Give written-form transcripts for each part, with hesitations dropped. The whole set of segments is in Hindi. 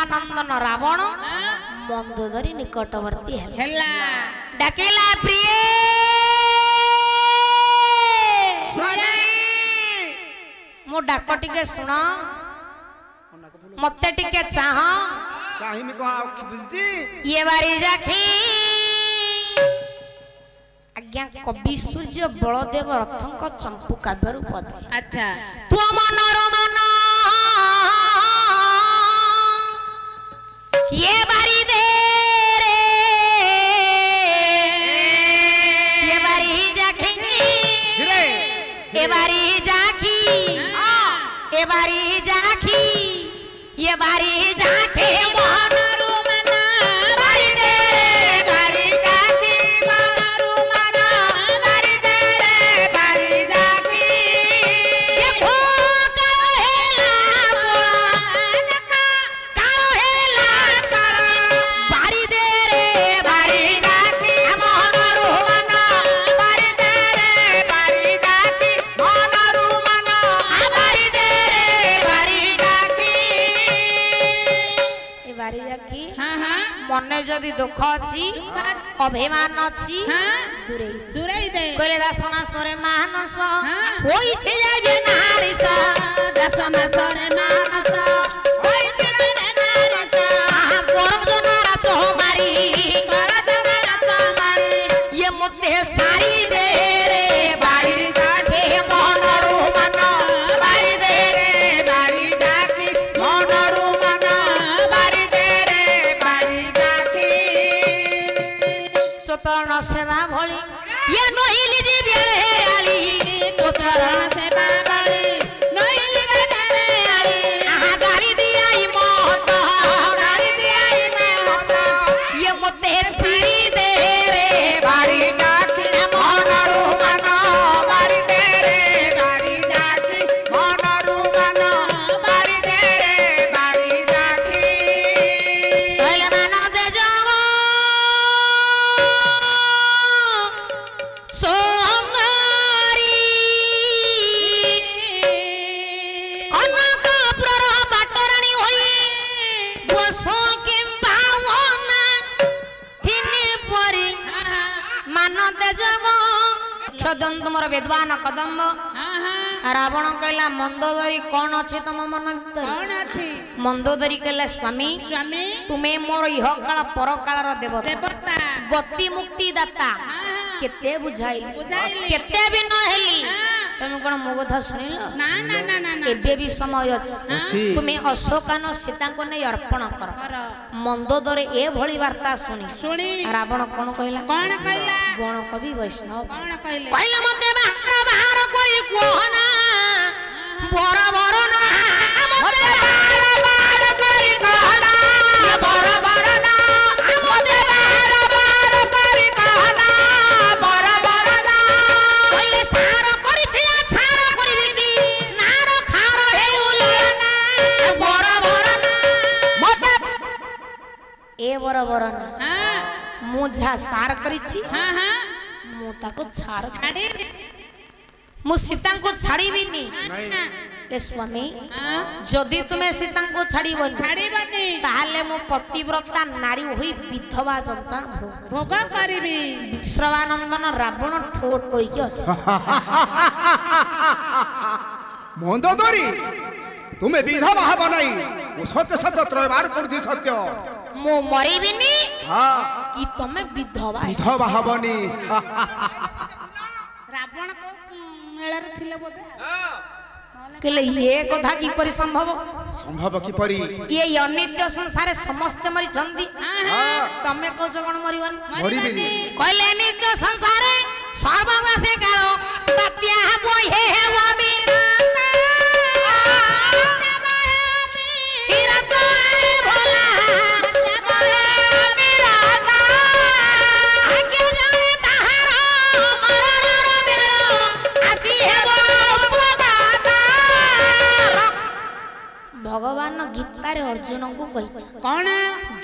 विश्वानंदन रावण मंदोदरी निकटवर्ती है डाकेला प्रिय मो डाक टिके सुन मते टिके चाह चाहिमी को बुझी ये बारी जाखी आज्ञा कवि सूर्य बलदेव रथंक चंपू काव्य रूप अच्छा तू मनर मन ये बारी दे रे ये बारी जाखी ये बारी जाखी ये बारी जाखी ये बारी जाखी मने जदि दुख अच्छी अभिमान अच्छी दूरे दे कहले दासना सरे मानस होई थे जाबे नारिस दासना सरे मानस होई थे जाबे नारिस आहा गरम जनारा चोमारी ये मुते सारी दे रे बाड़ी जाके मनरु मन बाड़ी दे रे बाड़ी जाके मनरु मन बाड़ी दे रे बाड़ी चरण सेवा भली ये नहिली जी बेले आली तो चरण सेवा भली नहिली रे बेले आली आहा गाली दियाई मोहत ये मते चिरी दे रे बारी जाके मनरु मन बारी दे रे बारी जाके मनरु मन बारी दे रे बारी जाके कहले मानव दे जगो तुमर विद्वान कदम रावण कहला मंदोदरी कौन अच्छे तुम मन भीतर मंदोदरी कहला स्वामी तुम्हें मोर इह काल पर काल देवता गति मुक्ति दाता केते बुझाइली केते भी न हेली तुम कोन मो कथा सुनिल ना ना ना ना एबे भी समय अछि तुम्हें अशोकान सीता को नै अर्पण कर मंदोदरी ए भली वार्ता सुनी रावण कोन कहला गण कवि वैष्णव कहला मते बाहर कोई कोहना बर बर ना मते बाहर कोई कोहना बर बर ना मते बाहर कोई कोहना बर बर ना कहले सार करिछि छार करबी की नार खार हेउल ना बर बर ना मते ए बर बर ना मु जा सार करिछि मु ताको छार छाड़ी मु सीता को छाड़ीबिनी ए स्वामी जदि तुम्हें सीता को छाड़ीबनी ताहले मु पतिव्रता नारी होई विधवा जनता भोग करिबी विश्वानंदन रावण ठोट होई के अस मंदोदरी तुम्हें विधवा बनाई वो सत्य सत्य त्रयबार करछि सत्य मु मरिबिनी हां कि तमे विधवा हबनी रावण को मेलर थिले बोधे कहले ये कथा की परि संभव की परि ये अनित्य संसार समस्त मरि चंदी तमे को जगण मरिबनी कहले नित्य संसार सर्वगासे कालो बात्या बोहे हेवा बिराता बिराता भोला भगवान गीता रे अर्जुन को कहि कौन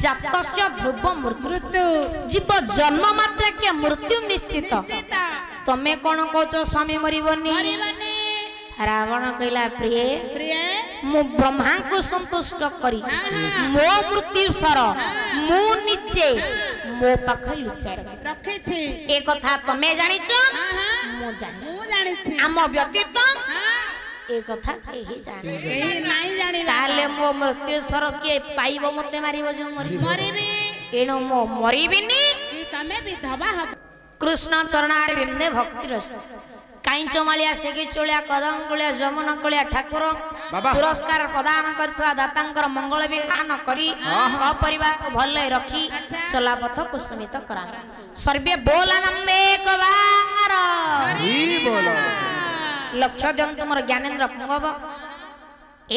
जातस्य ध्रुव मृत्यु जीव जन्म मात्र के मृत्यु निश्चित तमे कौन कहचो स्वामी मरिबनी रावण कहला प्रिय मु ब्रह्मा को संतुष्ट करी मो मृत्यु सर मु निचे मो पाख लुचाई रखी थी ए कथा तमे जानि छ मु जानि छी आम व्यतीत ए कथा केही जानि केही नाही जानि ताले मो मृत्यु सर के पाइबो मते मारिबो जो मरिबी एनो मो मरिबिनी कि तमे विधवा हब कृष्ण चरणार बिंदे भक्ति रस काई चमालिया सेगी चोलिया कदम कुलिया जमुना कुलिया ठाकुर पुरस्कार प्रदान करथवा दातांकर मंगल विधान करी सपरिवार को भले रखी चला पथ कुसुमित करा सर्वे बोलानंद एक बार ही बोलो लक्ष्य दियम तुमर ज्ञानेन्द्र पुंगव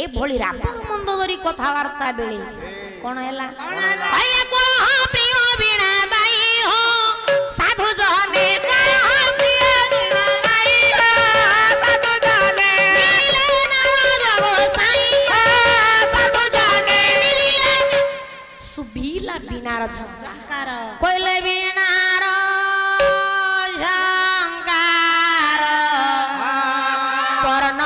ए भोली रावण मंदोदरी कथावार्ता बेले कोन हैला आया कोन हा प्रिय बिना बाई हो साधु जने कर प्रिय बिना बाई हो साधु जने मिलन रव साई साधु जने मिलन सुबीला बिनार झंकार कोइले बिनार झंकार परन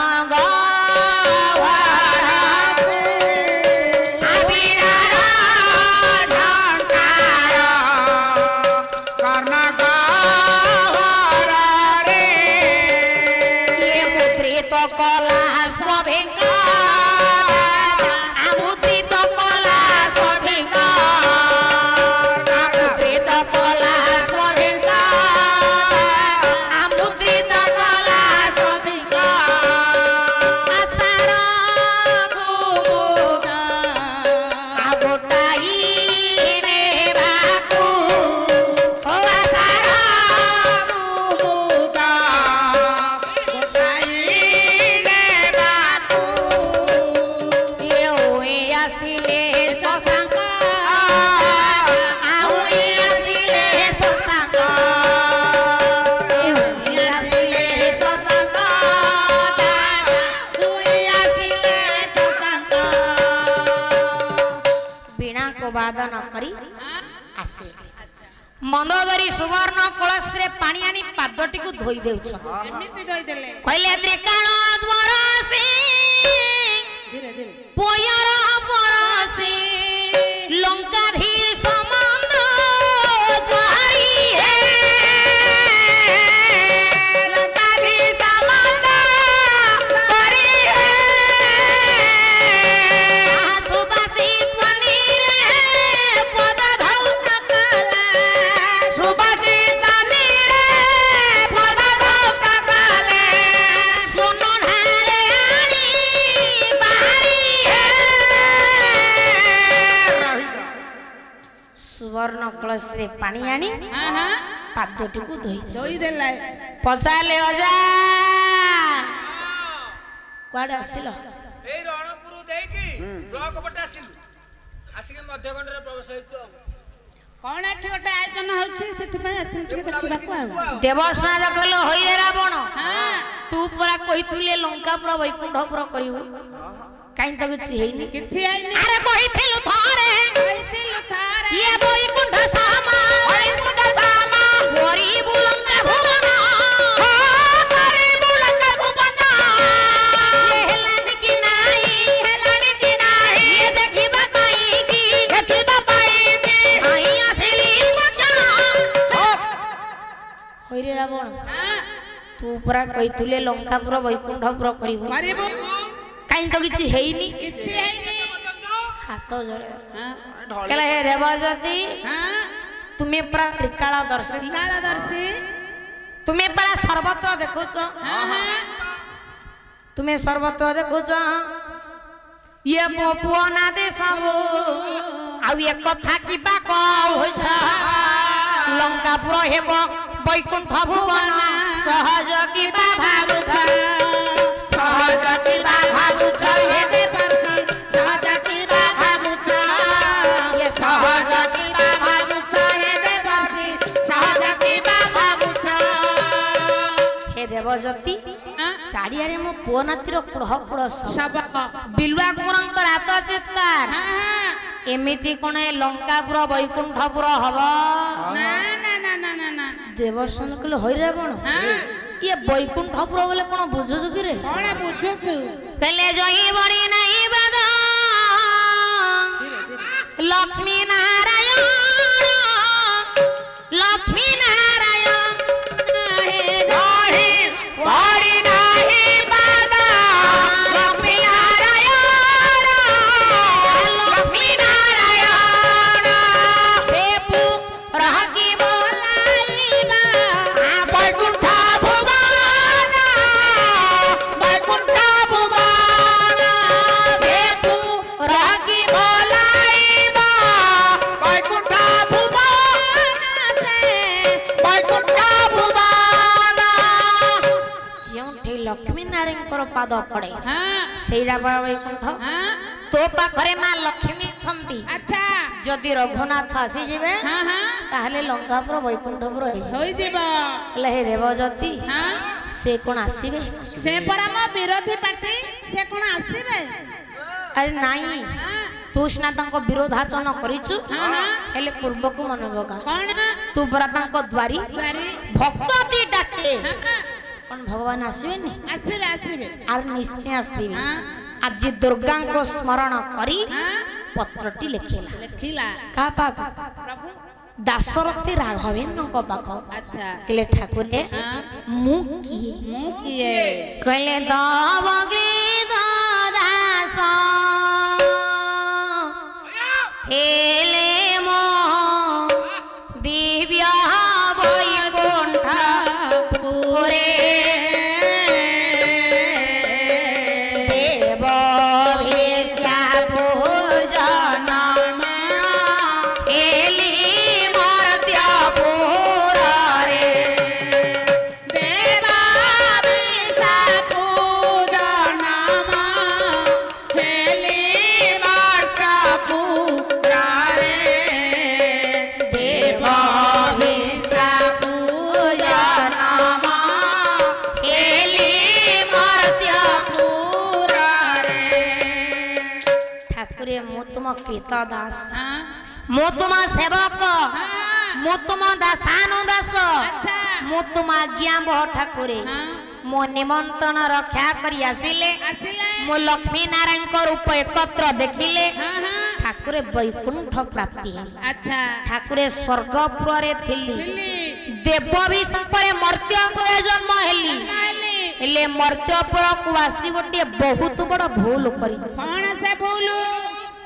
वादन करी आसे मंदोदरी सुवर्ण कलश रे पानी आनी पादटी को धोई देउछ एमिति धोई देले कहले त्रिकाण द्वार से धीरे धीरे पोयर परसे लंका धी समंद द्वारी है लंका धी समंद द्वारी है सुबासी सुवर्ण कलश रे पानी आनी पादटी को धोई देला पसाले अजा कुआडे आसिल ए रणपुर देकी ब्लॉक पटे आसिल आसिके मध्यगंड रे प्रवेश होइतो कोन एठी गोटे आयोजन होछि सेति पय आसिल टिके देखिबाकू आ देवस्नान कहलो होई रे रावण तू पूरा कहिथुले लंकापुर वैकुंठपुर करिवु काई त किछि हेइनी किछि आइनी अरे कहिथिलु थारे ये वैकुंठ सामा गोरी बुलंका भुवन गोरी बुलंका भुवन ये हेलान की नाही ये देखिबा पाई की आई आसिली बचन होई रे रावण तू पूरा कहिथुले लंकापुर वैकुंठपुर करिवु मारिबो काई त किछि हेइनी हाथ जोड़े कहला हे देवजती तुम्हें परा त्रिकालदर्शी तुम्हें परा सर्वत्र देखुच तुम्हें सर्वत्र देखुच ये मो पुओ ना दे सब आ ये कथा किबा कहउछ लंकापुर हेबो वैकुंठ भुवन सहज किबा भाबुछ सहज किबा भाबुछ हे देवती सहज किबा भाबुछ ये सहज किबा भाबुछ हे देवती सहज किबा भाबुछ हे देवजती चारियारे मो पुओ नातिर कुढ़ कुढ़ सब बिलुआ कुकुरंकर हाथ चित्कार एमिति कोन लंकापुर वैकुंठपुर हबो ना ना ना ना ना ना देवर्षण कहले होई रावण ये वैकुंठपुर बोले कोन बुझुछु कि रे कोन बुझुछु कहले जही बड़ी नहीं बद लक्ष्मी नारायण लक्ष्मी नारायण जही बड़ी नहीं बद लक्ष्मी नारायण लक्ष्मी नारायण से रह की बोलाइबा बैकुंठ भुवन बैकुंठ भुवन से रह की बोलाइबा बैकुंठ भुवन से बैकुंठ भुवन जोठी लक्ष्मी नारायण पाद पड़े सेरा बैकुंठ तो पाखरे मां लक्ष्मी छंती अच्छा जदि रघुनाथ आसी जिवे ताहले लंकापुर बैकुंठपुर होई जीव ले हे देवजती से कोन आसीबे से परा मो विरोधी पार्टी से कोन आसीबे अरे नाही तू स्ना तंको विरोधाचरण करिछु हेले पूर्व को मनबका कोन तू बरा तंको द्वारी द्वारी भक्तती डाके कोन भगवान आसीबे नी आसीबे आसीबे आर निश्चय आसीबे आज दुर्गा को स्मरण करी पत्रटी लिखिला लिखिला का पाक प्रभु दासरथी राघवेन्द्र को पाख अच्छा कहले ठाकुरे मु किए कहले दवग्रीव दास थेले मो दिव्य बैकुंठ पुरे देव भेष्या पूजन एली मर्त्य पुर रे देवा विसा पूजन हेली मार्का पूरा रे देव भेष्या पूजन एली मर्त्य पूरा रे ठाकुरे मु तुम कृत दास मु तुम सेवक मु तुम दासानु दास मु तुम आज्ञा बह ठाकुरे मो निमंत्रण रक्षा करी आसिले आसिले मो लक्ष्मी नारायण को रूप एकत्र देखिले हाँ हाँ ठाकुरे वैकुंठ प्राप्ति अच्छा ठाकुरे स्वर्गपुर रे थिली दिल्ली देव भी संपरे मर्त्यपुर जन्म हेली नाली हेले मर्त्यपुर को आसी गोटे बहुत बड़ भूल करी कौन से भूलू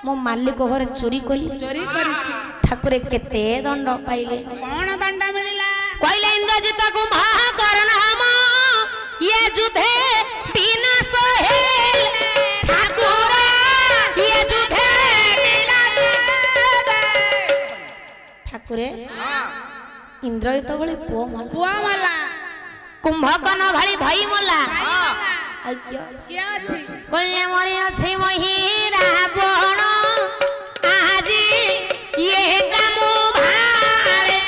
मो मालिक घर चोरी कली चोरी करी ठाकुरे केते दंड पाइले कौन दंड मिलिला कहले इंद्रजित को महाकर्णाम ये युद्धे बिना सोहेल ठाकुर ये युद्धे बिना ठाकुरे इंद्रजित भली पुओ मन पुआ मला कुंभकर्ण भली भई मला क्या थी कहले मरे अछि मही रावण आजी ये काम भाले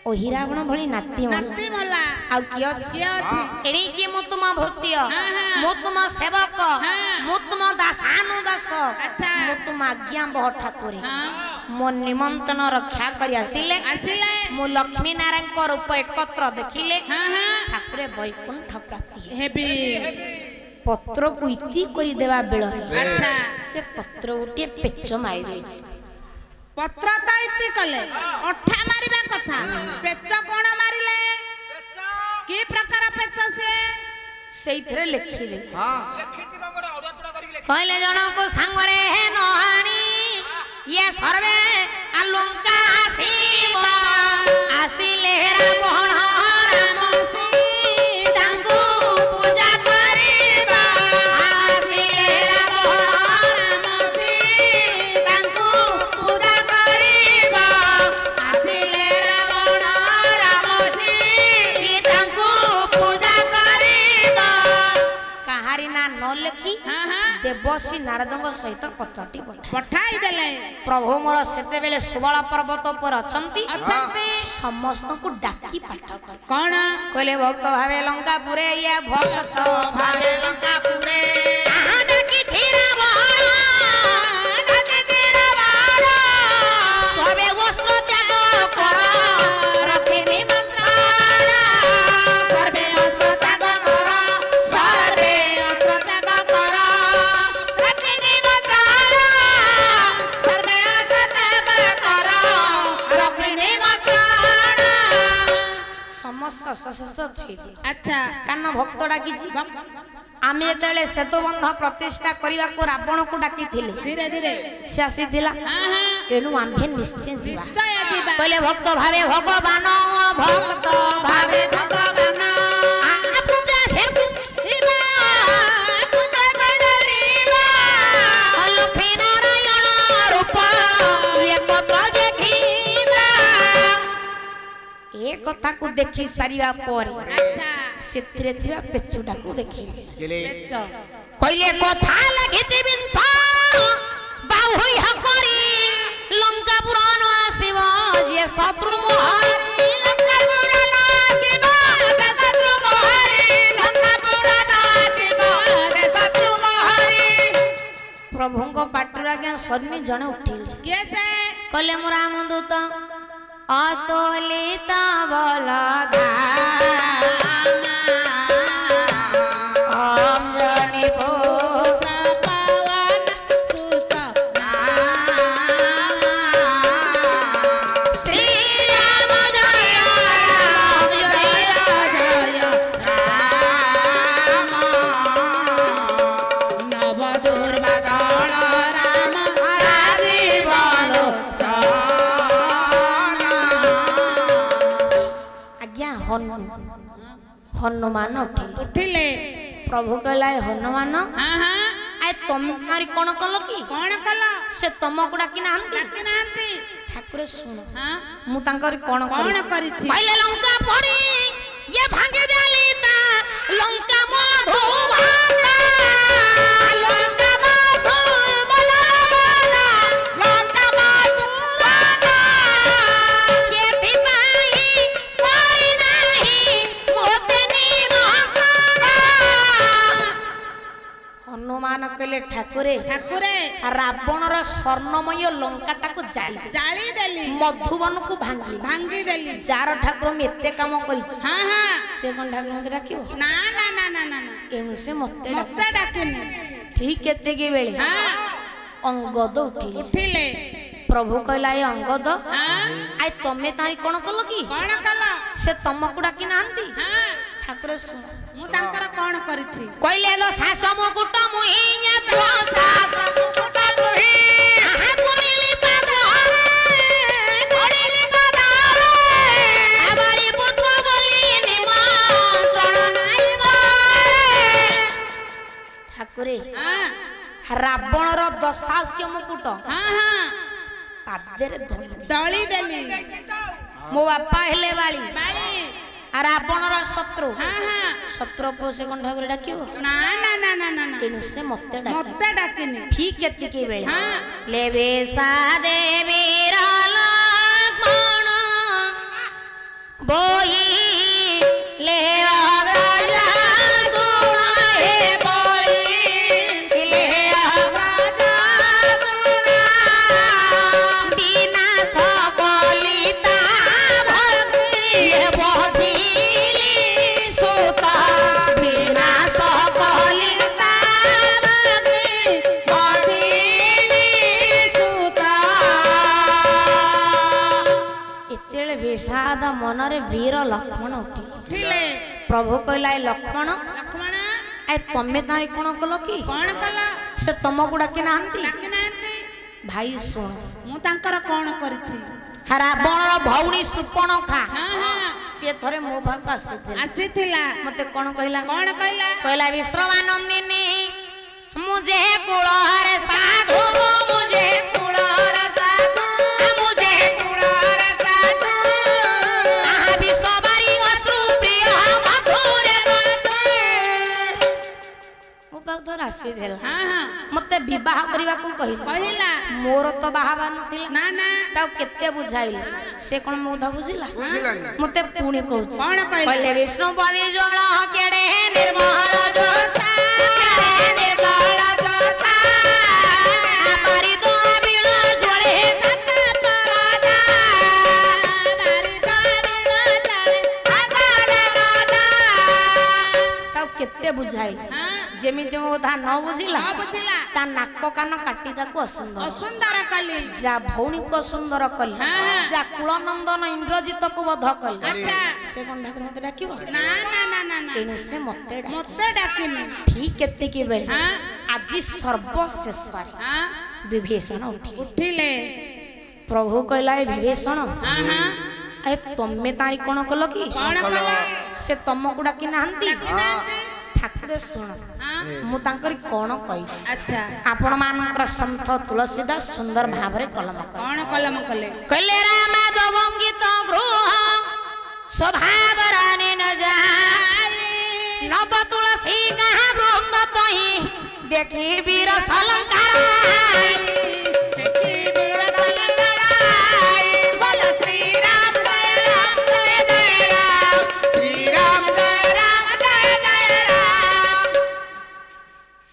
ओ हिरावण भली नाती मन नत्ती मला आ कियो क्या थी एणी की मु तुम भक्तिय मु तुम सेवक मु तुम दासानु दास अच्छा मु तुम आज्ञा बह ठाकुरे हाँ मो निमंत्रण रक्षा करी आसिले आसिले मु लक्ष्मी नारायण को रूप एकत्र देखिले हाँ हाँ ठाकुरे वैकुंठ प्राप्ति हेबी पत्र को इति करी देवा बेल अच्छा से पत्र गोटे पेच मारी देछि पत्र तो इति कले अठा मारिबा कथा पेच कोण मारिले की प्रकार पेच से सेइथरे लिखिले ଲେଖିଛି କଣ ଗୋଟେ ଅଡୁଆ ତୁଡା କରିକି ଲେଖି कहले जनको सांगरे हे नहानी ये सर्वे अलंका आसीब आसिले रावण राम सीतांकु पूजा करिबा आसिले रावण राम सीतांकु पूजा करिबा आसिले रावण राम सीतांकु पूजा करिबा कहारी ना न लिखि हाँ हाँ देवश्री नारदଙ୍କ ସହିତ ପତ୍ରଟି ପଠା पठाई देले प्रभु मोर सेतेबेले सुबଳ पर्वत पर अछंती अछंती समस्तଙ୍କୁ डाकी पाठ कर कौन कहले भक्त भावे लंका पुरे या भक्त भावे लंका पुरे आहा डाकी छीरा बहण डाकी छीरा बहण सबे वस्त्र त्याग कर रखिबी मंत्र सर्वे अस्त्र त्याग कर सर्वे अस्त्र ଶସ ଶସ ଥଇଛି ଆଚ୍ଛା କାରଣ ଭକ୍ତ ଡାକିଛି ଆମେ ଯେତେବେଳେ ସେତୁବନ୍ଧ ପ୍ରତିଷ୍ଠା କରିବାକୁ ରାବଣକୁ ଡାକିଥିଲେ ଧୀରେ ଧୀରେ ସେ ଆସିଥିଲା ଏଣୁ ଆମ୍ଭେ ନିଶ୍ଚୟ ଯିବା ନିଶ୍ଚୟ ଯିବା କହିଲେ ଭକ୍ତ ଭାବେ ଭଗବାନ ଭକ୍ତ ଭାବେ ଭଗବାନ ପୂଜା ସେଠୁ ଯିବା ପୂଜା କରିବା ଲକ୍ଷ୍ମୀ ନାରାୟଣ ରୂପ ଏକତ୍ର ଦେଖିବା ଏ କଥାକୁ ଦେଖି ସାରିବା ପରେ ଆଚ୍ଛା ସେଥିରେ ଥିବା ପେଚୁଟାକୁ ଦେଖିଲେ ପେଚ କହିଲେ କଥା ଲାଗିଛି ବିଂଶ ବାହୁ କରି ଲଙ୍କାପୁର ନ ଆସିବ ଯିଏ ଶତ୍ରୁ ମହାରି ପ୍ରଭୁଙ୍କ ପାଟିରୁ ଆଜ୍ଞା ସୈନ୍ୟ ଜଣେ ଉଠିଲେ କିଏ ସେ କହିଲେ ମୁଁ ରାମଦୂତ ଅତୁଲିତ ବଲଧା ଅଞ୍ଜନି ପୁତ୍ର ପବନ ସୁତ ଶ୍ରୀ ରାମ ଜୟ ରାମ ଜୟ ନବ ଦୁର୍ବାଦଳ ରାମ ଆଜ୍ଞା ହନୁମାନ ଉଠିଲେ ଉଠିଲେ ପ୍ରଭୁ କହିଲା ହନୁମାନ ଆଏ ତମେ କଣ କଲ କି କଣ କଲ ସେ ତମକୁ ଡାକି ନାହାନ୍ତି ଡାକି ନାହାନ୍ତି ଠାକୁର ଶୁଣ ହଁ ମୁଁ ତାଙ୍କର କଣ କଣ କରିଛି କହିଲେ ଲଙ୍କା ପଡି ଇଏ ଭାଙ୍ଗି ଦେଲି ତା ଲଙ୍କା ମଧୁ ହନୁମାନ କହିଲେ ଠାକୁରେ ଠାକୁରେ ରାବଣର ସ୍ୱର୍ଣ୍ଣମୟ ଲଙ୍କାଟାକୁ ଜାଳି ଦେଲି ମଧୁବନକୁ ଭାଙ୍ଗି ଭାଙ୍ଗି ଦେଲି ଯାର ଠାକୁର ମୁଁ ଏତେ କାମ କରିଛି ହଁ ହଁ ସେ କଣ ଠାକୁର ମତେ ଡାକିବ ନା ନା ନା ନା ନା ଏଣୁ ସେ ମତେ ମତେ ଡାକିନି ଠିକ କେତେକି ବେଳେ ଅଙ୍ଗଦ ଉଠିଲେ ଉଠିଲେ ପ୍ରଭୁ କହିଲା ଏ ଅଙ୍ଗଦ ହଁ ଆଇ ତମେ ତାରି କଣ କଲ କି କଣ କଲ ସେ ତମକୁ ଡାକି ନାହାନ୍ତି ହଁ ଠାକୁର ଶୁଣ ମୁଁ ତାଙ୍କର କଣ କରିଛି କହିଲେ लो ଶାସ ମୁକୁଟ ମୁହିଁ ଦୋସା ମୁକୁଟ ମୁହିଁ ଆହା ପୁନିଲି ପାଦରେ ଧଳିଲି ପାଦରେ ଆବାଳି ପୁତ୍ର ବୋଲି ନିମନ୍ତ୍ରଣ ନାଇଁ ବାରେ ଠାକୁରେ ହଁ ରାବଣର ଦଶାସ୍ୟ ମୁକୁଟ ହଁ ହଁ ପାଦରେ ଦଳି ଦେଲି ମୋ ବାପା ହେଲେ ବାଳି ବାଳି ରାବଣର ଶତ୍ରୁ ହଁ ହଁ ଶତ୍ରୁ ପୁଅ ସେ କଣ ଠାକୁର ଡାକିବ ନା ନା ନା ନା ନା ନା ତେଣୁ ସେ ମତେ ଡାକେ ମତେ ଡାକିନି ଠିକ କେତିକି ବେଳେ ହଁ ଲେବେ ସାଦେବୀର ଲକ୍ଷ୍ମଣ ବୋଇ ଲେ ଅଗ୍ରଜ ଶୁଣ ହେ ବୋଇ ଲେ ଅଗ୍ରଜ ଶୁଣ ବିନାଶ କଲିତା ଭକ୍ତି ବଧିଲି ସୁତ ବିନାଶ କଲିତା ଏତେବେଳେ ବିଷାଦ ମନରେ ବୀର ଲକ୍ଷ୍ମଣ ଉଠିଲେ ପ୍ରଭୁ କହିଲା ଏ ଲକ୍ଷ୍ମଣ ଲକ୍ଷ୍ମଣ ଆଏ ତମେ ତାରି କଣ କଲ କି କଣ କଲ ସେ ତମକୁ ଡାକି ନାହାନ୍ତି ଡାକି ନାହାନ୍ତି ଭାଇ ଶୁଣ ମୁଁ ତାଙ୍କର କଣ କରିଛି ରାବଣର ଭଉଣୀ ସୁପର୍ଣ୍ଣଖା ହଁ ହଁ ସିଏ ଥରେ ମୋ ପାଖକୁ ଆସିଥିଲା ଆସିଥିଲା ମତେ କଣ କହିଲା କଣ କହିଲା କହିଲା ବିଶ୍ରମାନନ୍ଦିନୀ ମୁଁ ଯେ କୁଳରେ ସାଧୁ ମୁଁ ଯେ କୁଳର ସାଧୁ ମୁଁ ଯେ କୁଳର ସାଧୁ ଆହା ବିଶ୍ୱବାରୀ ଅଶ୍ରୁ ପ୍ରିୟ ମଧୁରେ ମୋ ପାଖକୁ ଥରେ ଆସିଥିଲା ହଁ ହଁ ମତେ ବିବାହ କରିବାକୁ କହିଲା କହିଲା ମୋର ତ ବାହାବା ନଥିଲା ନା ନା ତାକୁ କେତେ ବୁଝାଇଲି ସେ କଣ ମୋ କଥା ବୁଝିଲା ବୁଝିଲାନି ମତେ ପୁଣି କହୁଛି କଣ କହିଲା? କହିଲେ ବିଷ୍ଣୁପଦି ଜଳ କେଡେ ନିର୍ମଳ ଜ୍ୟୋତ୍ସ୍ନା, କେଡେ ନିର୍ମଳ ଜ୍ୟୋତ୍ସ୍ନା, ଆମରି ଦୋବିଳ ଜ୍ୱଳେ ତାତ ପରଦା, ଆମରି ଦୋବିଳ ଜ୍ୱଳେ ଆଗରେ ଗଦା। ତାକୁ କେତେ ବୁଝାଇଲି ହଁ जेमिति मो कथा न बुझिला न बुझिला ता नाक कान काटी ताको असुंदर असुंदर कली जा भौणी को सुंदर कली हाँ। जा कुलनंदन इंद्रजित को वध कली अच्छा से कोन ठाकुर मते डाकिबो ना ना ना ना ना एनु से मते डाक मते डाकिनी ठीक केते के बेले हाँ आज सर्वशेष हाँ विभीषण उठिले प्रभु कहला ए विभीषण हाँ हाँ ए तमे तारी कोन कल की कौन कला से तुमको डाकी नाहंती डाकिनांती ठाकुर सुन हाँ मु तांकरी कोन कहिछि अच्छा आपण मानकर संत तुलसीदास सुंदर भावरे कलम कर कौन कलम कले कहले राम दवंगित गृह स्वभाव रानी न जाय नव तुलसी कहा वृंद तोई देखी वीर सलंकार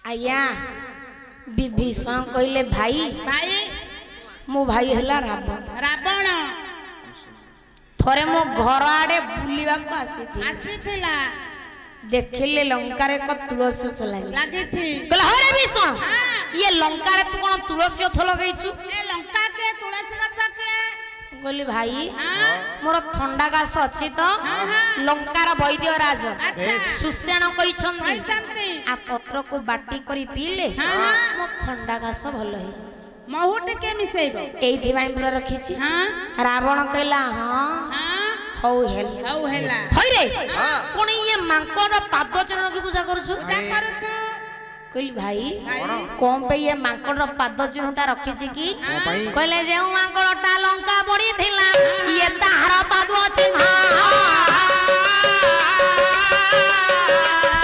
आया विभीषण कहले भाई भाई मो भाई हला रावण रावण थरे मो घर आड़े बुलिबा को आसी थी आसीथिला देखिले लंका रे को तुलसी गछ लागी लागी थी कहले हरे विष्णु हाँ ये लंका रे तू कोन तुलसी गछ लगैछु ए लंका के तुलसी गछ के बोली भाई हाँ मोर ठंडा गास अछि तो हाँ हाँ लंकार वैद्य राज अच्छा सुसेन कहिछन्ती कहतंती आ पत्र को बाटी करी पीले हाँ मो ठंडा गास भल हे महुट के मिसेइबो एइथि भाई पूरा रखिछि हाँ रावण कहला हां हाँ हौ हेल हौ हेला होइ रे कोन ये मांकड़ पाद चिन्ह की पूजा करछु पूजा करूछु कहली भाई भाई कौन पे ये मांकड़ पाद चिन्हटा रखिछि की भाई कहले जे मांकड़टा लंका पड़ी थिला ये ताहार पाद चिन्ह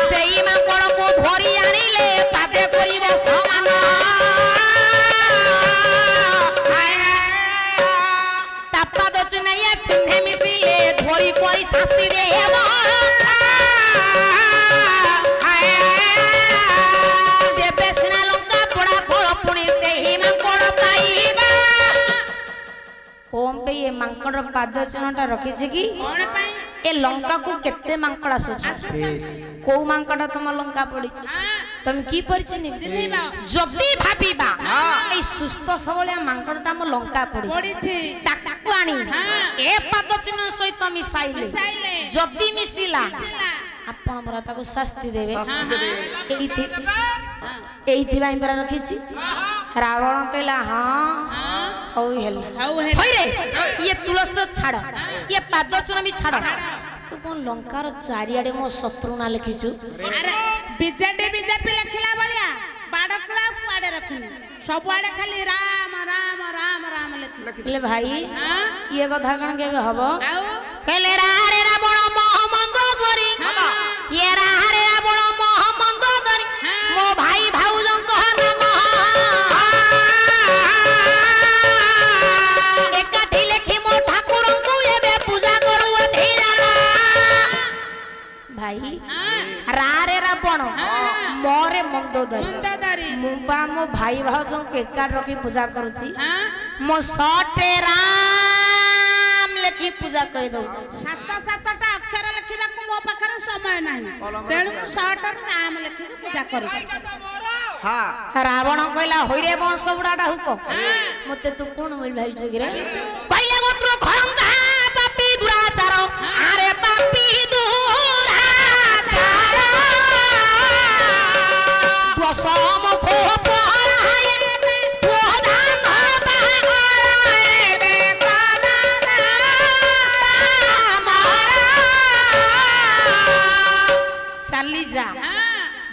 सेई मांकड़ को धरी आनिले ताते करिबो समान तापाद चिन्ह ये चिन्हे मिसिले धरी कोई शास्ति देबो देबे सिना लंका पड़ा फल पुणी सेही मांकड़ पाइबा कौन पे ये मांकड़ पाद चिन्हटा रखिछि की कौन पाई ए लंका को केते मांकड़ आसुछ को मांकड़ तुम लंका पड़ी हाँ तुम की परिचिनी दिलीबा जदी भाबिबा ए सुस्त सबलिया मांकड़टा म लंका पड़ी पड़ी थी ताकू आनी हाँ। ए पाद चिन्ह सहित मिसाइले मिसाइले जदी मिसिला मिसिला आपण बरा ताको शास्ति देबे शास्ति देबे एइथि एइथि भाई बरा रखिछि रावण कहला हां हौ हेला हौ हेला होइ रे ये तुलसी छाड़ ये पाद चिन्ह भी छाड़ तू कोन लंकार चारियाडे मो शत्रु ना लिखिछु अरे बीजेडी बीजेपी लिखला बलिया बाडकला कुआडे रखनी सब आडे खाली राम राम राम राम लिखली ले भाई हां ये कथा कण केबे हबो आउ कहले रे रावण मोहम्मद करी ये रे रावण मोहम्मद करी मो भाई भाउजन कह नाम एकाठी लेखि मो ठाकुर को एबे पूजा करू अछि भाई रे रावण मोरे मंदोदरी मंदोदरी मुबा मो भाई भाउजन के एकाठ रखी पूजा करूची हां मो सटे राम लेखि पूजा कहि दउची सात सातटा अक्षर लिखिबा को मो पाखरे समय नाही तेणु शॉर्टर नाम लिखि के पूजा करू हाँ रावण कहला होइरे वंश बुडाटा हुको मते तू कोन बोल भाई जगरे कहले गोत्र खंगा पापी दुराचार आरे पापी दुराचार दशम को पढ़ाए प्रधान बागाए बेकराना चली जा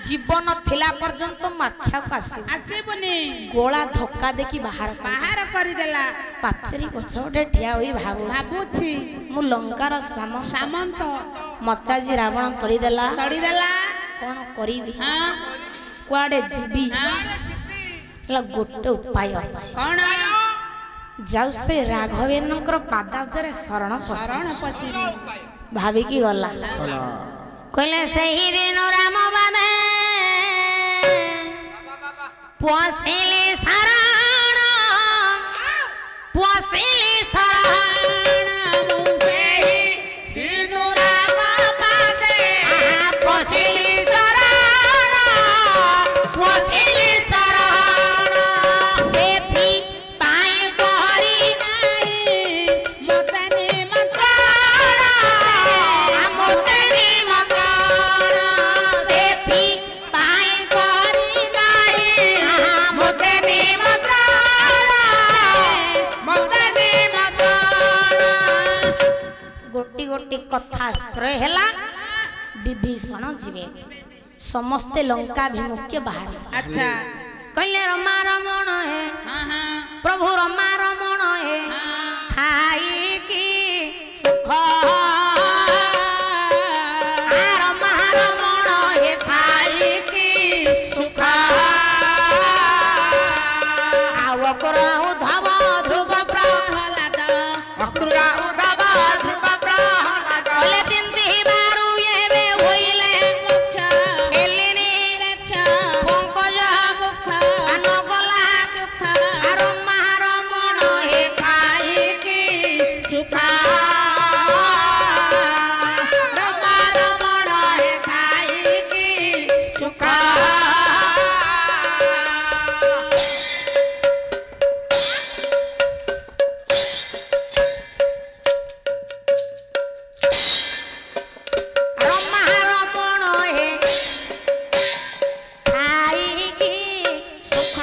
जीवन थिला पर्यंत माख्या कासी आसीबनी गोला धक्का देखि बाहर बाहर करि देला पाचरी पछोटे ठिया होई भाबो भाबुछि मु लंकार सामंत सामंत मताजी रावण तोड़ी देला तड़ी देला कोन करिबी हां कुआडे जीबी हां ला गोटे उपाय अछि कोन जाउ से राघवेन्द्रकर पादाब्जरे शरण शरण पसरण पति भाभी की गला कहले सही दिन राम बाने पोसिली शरण पोसिली शरण मुसेही दिन राम बाने पोसिली शरण गोटे कथा त्रय हैला विभीषण जीवे समस्ते लंका विमुख्य बाहर अच्छा कहले रमा रमण है हाँ हाँ प्रभु रमा रमण है खाई की सुख रमा रमण है खाई की सुख आवकरा उधव ध्रुव प्रहलाद अक्रूरा उद्धव ध्रुव प्रहलाद बोले दिन दिबारु एबे होइले मुख्य एलिनी रक्षा पंकज मुख अनगला दुख रमा रमण हे खाई की सुखा रमा रमण हे खाई की सुख रमा रमण हे खाई की सुख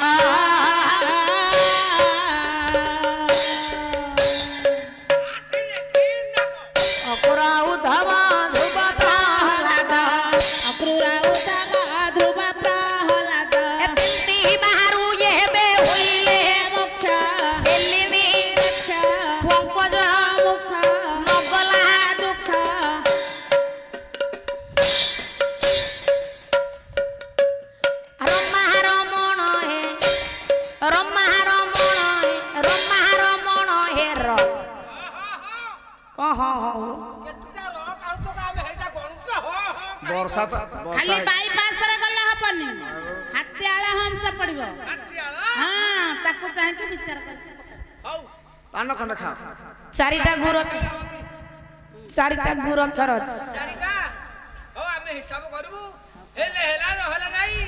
अकुरा उद्धव ध्रुव प्रहलाद अक्रूरा उद्धव ध्रुव प्रहलाद एति बाहरु एबे होइले मुख्य एलिनी रक्षा पंकज मुख नगला दुख रमा रमण हे रमा रमण हे रमा रमण हे र कह କେତେଟା ର କାଢୁଛ କା ଆମେ ହେଇଟା ଗଣୁଛ ହୋ ହୋ ବର୍ଷା ତ ଖାଲି ବର୍ଷା ବାଇପାସ ରେ ଗଲେ ହବନି ହାତୀଆଳ ହଂସ ପଡିବ ହାତୀଆଳ ହଁ ତାକୁ ଚାହିଁକି ବିଚାର କରିକି ହଉ ପାନ ଖଣ୍ଡେ ଖାଅ ଚାରିଟା ଗୁର ଖରଚ ଚାରିଟା ହଉ ଆମେ ହିସାବ କରିବୁ ହେଲେ ହେଲା ନହେଲେ ନାହିଁ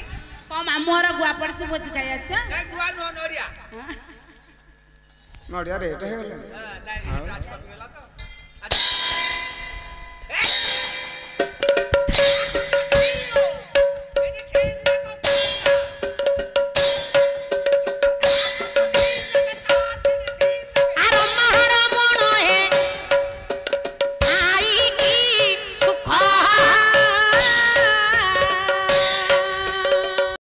କଣ ମାମୁଁ ଘର ଗୁଆ ପଡିଛି ଭୋଜି ଖାଇ ଆସିଛ ନାଇଁ ଗୁଆ ନୁହଁ ନଡ଼ିଆ ନଡ଼ିଆ ରେଟ୍ ହେଇଗଲାଣି